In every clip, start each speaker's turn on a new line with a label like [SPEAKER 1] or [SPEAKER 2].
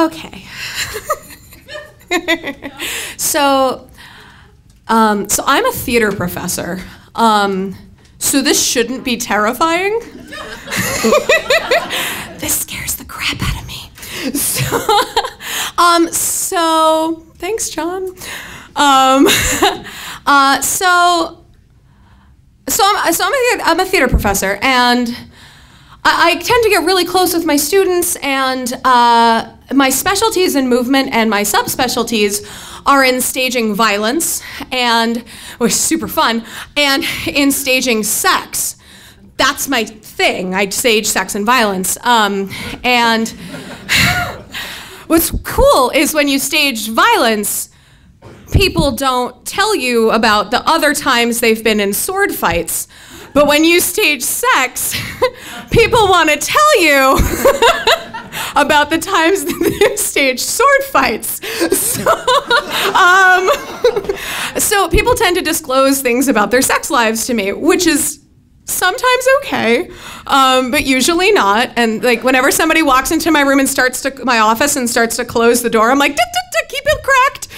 [SPEAKER 1] Okay. So I'm a theater professor. So this shouldn't be terrifying. This scares the crap out of me. So thanks, John. I'm a theater professor, and I tend to get really close with my students, and my specialties in movement and my subspecialties are in staging violence, which is super fun, and in staging sex. That's my thing. I stage sex and violence. And what's cool is when you stage violence, people don't tell you about the other times they've been in sword fights. But when you stage sex, people want to tell you about the times that they've staged sword fights. So people tend to disclose things about their sex lives to me, which is sometimes okay, but usually not. And like whenever somebody walks into my room and my office and starts to close the door, I'm like, keep it cracked.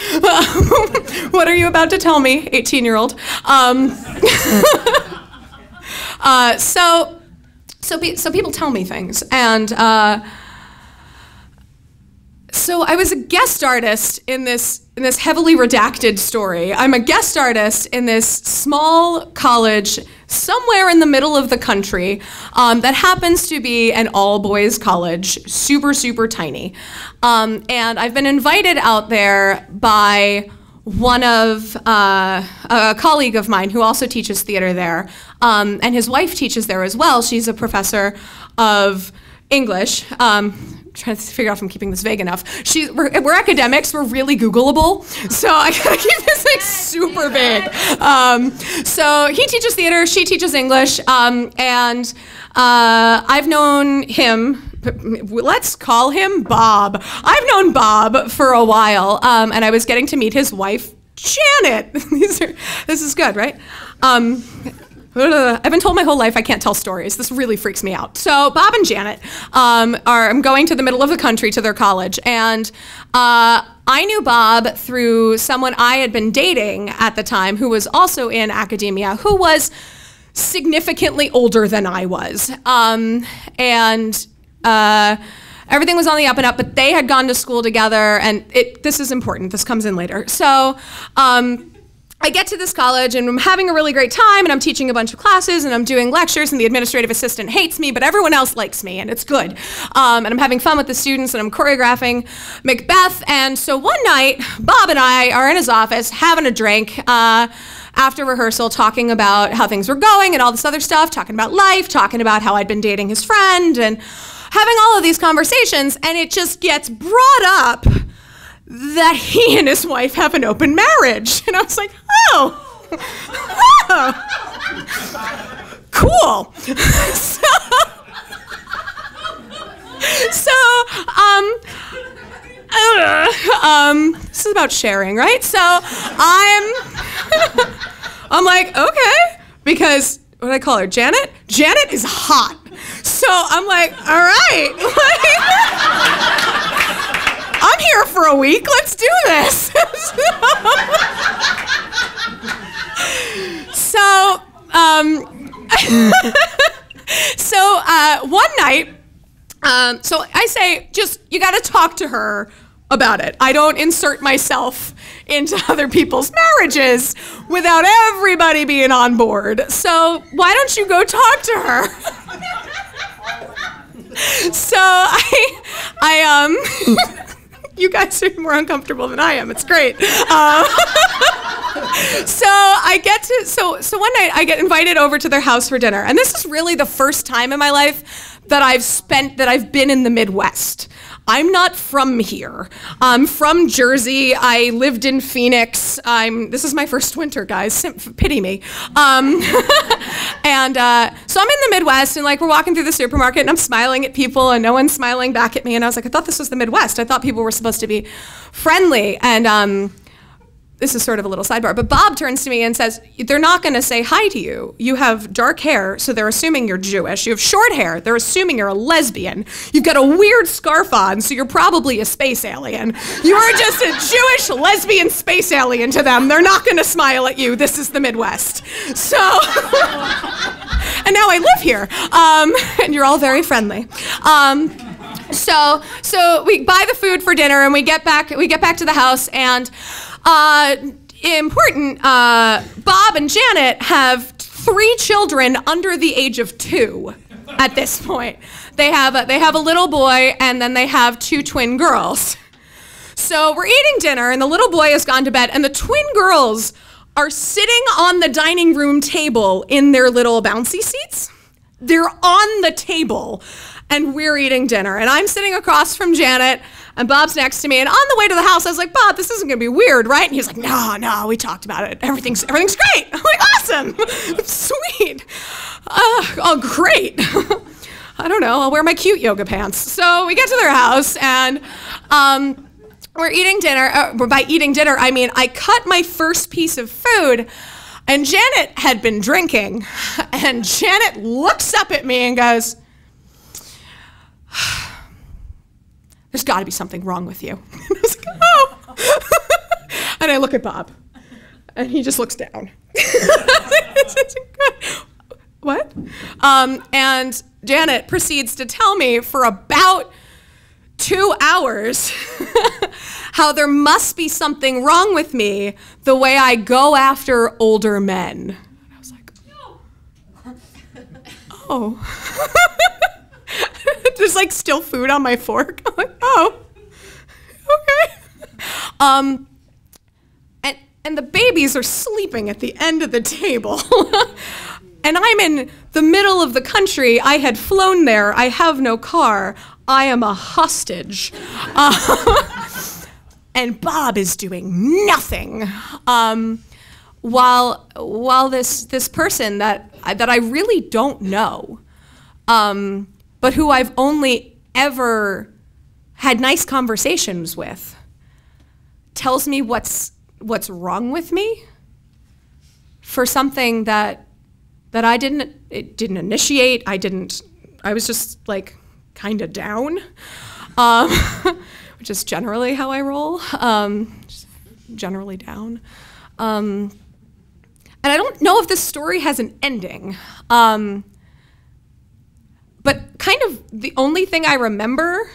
[SPEAKER 1] What are you about to tell me, 18-year-old? So people tell me things, and so I was a guest artist in this heavily redacted story. I'm a guest artist in this small college somewhere in the middle of the country that happens to be an all-boys college, super, super tiny. And I've been invited out there by one of a colleague of mine who also teaches theater there, and his wife teaches there as well. She's a professor of English. Trying to figure out if I'm keeping this vague enough. We're academics, we're really Googleable, so I gotta keep this like super vague. So he teaches theater, she teaches English, and I've known him, let's call him Bob. I've known Bob for a while, and I was getting to meet his wife, Janet. This is good, right? I've been told my whole life I can't tell stories. This really freaks me out. So Bob and Janet I'm going to the middle of the country to their college, and I knew Bob through someone I had been dating at the time who was also in academia, who was significantly older than I was. Everything was on the up and up, but they had gone to school together, and this is important, this comes in later. So I get to this college and I'm having a really great time, and I'm teaching a bunch of classes and I'm doing lectures, and the administrative assistant hates me, but everyone else likes me, and it's good. And I'm having fun with the students, and I'm choreographing Macbeth. And so one night, Bob and I are in his office having a drink after rehearsal, talking about how things were going and all this other stuff, talking about life, talking about how I'd been dating his friend, and having all of these conversations, and it just gets brought up that he and his wife have an open marriage. And I was like, oh, cool. This is about sharing, right? So I'm like, okay, because what do I call her, Janet? Janet is hot. So I'm like, all right. I'm here for a week, let's do this. One night, so I say, you gotta talk to her about it. I don't insert myself into other people's marriages without everybody being on board. So why don't you go talk to her? So you guys are more uncomfortable than I am. It's great. So one night I get invited over to their house for dinner, and this is really the first time in my life that I've been in the Midwest. I'm not from here. I'm from Jersey. I lived in Phoenix. This is my first winter, guys. Pity me. So I'm in the Midwest, and like we're walking through the supermarket, and I'm smiling at people, and no one's smiling back at me. And I was like, I thought this was the Midwest. I thought people were supposed to be friendly. And this is sort of a little sidebar, but Bob turns to me and says, they're not going to say hi to you. You have dark hair, so they're assuming you're Jewish. You have short hair, they're assuming you're a lesbian. You've got a weird scarf on, so you're probably a space alien. You are just a Jewish lesbian space alien to them. They're not going to smile at you. This is the Midwest. So, and now I live here, and you're all very friendly. So we buy the food for dinner, and we get back to the house, and important, Bob and Janet have 3 children under the age of 2 at this point. They have a little boy, and then they have 2 twin girls. So we're eating dinner, and the little boy has gone to bed, and the twin girls are sitting on the dining room table in their little bouncy seats. They're on the table, and we're eating dinner, and I'm sitting across from Janet, and Bob's next to me, and on the way to the house, I was like, Bob, this isn't gonna be weird, right? And he's like, no, we talked about it. Everything's great. I'm like, awesome, sweet. Oh, great. I don't know, I'll wear my cute yoga pants. So we get to their house, and we're eating dinner. By eating dinner, I mean I cut my first piece of food, and Janet had been drinking, and Janet looks up at me and goes, there's got to be something wrong with you. And I was like, oh. And I look at Bob, and he just looks down. What? And Janet proceeds to tell me for about 2 hours how there must be something wrong with me the way I go after older men. And I was like, oh. There's like still food on my fork. I'm like, oh, okay. And the babies are sleeping at the end of the table. And I'm in the middle of the country. I had flown there. I have no car. I am a hostage. And Bob is doing nothing. While this person that I really don't know, but who I've only ever had nice conversations with, tells me what's wrong with me for something that I didn't initiate. I was just like kind of down, which is generally how I roll, just generally down. And I don't know if this story has an ending. But kind of the only thing I remember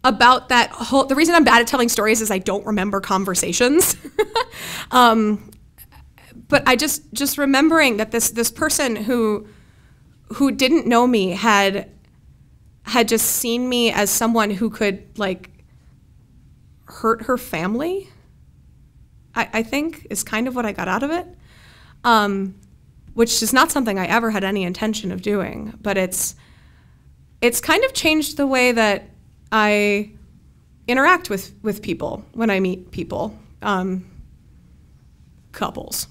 [SPEAKER 1] about that the reason I'm bad at telling stories is I don't remember conversations. But I just remembering that this person who didn't know me had just seen me as someone who could like hurt her family, I think is kind of what I got out of it. Which is not something I ever had any intention of doing, but it's kind of changed the way that I interact with people when I meet people, couples.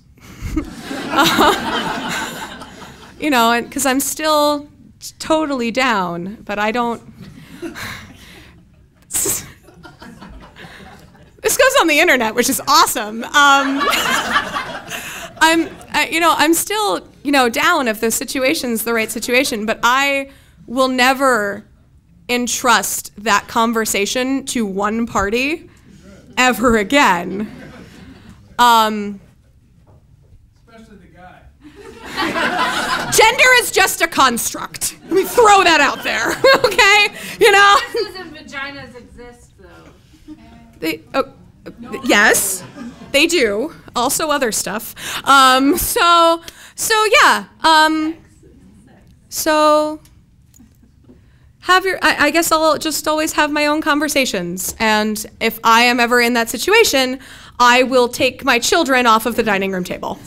[SPEAKER 1] You know, and because I'm still totally down, but I don't. This goes on the internet, which is awesome. I'm still, down if the situation's the right situation, but I will never entrust that conversation to one party ever again.
[SPEAKER 2] Especially the guy.
[SPEAKER 1] Gender is just a construct. Let me throw that out there, okay?
[SPEAKER 3] Penises and vaginas exist, though.
[SPEAKER 1] Yes, they do. Also other stuff. I guess I'll just always have my own conversations. And if I am ever in that situation, I will take my children off of the dining room table.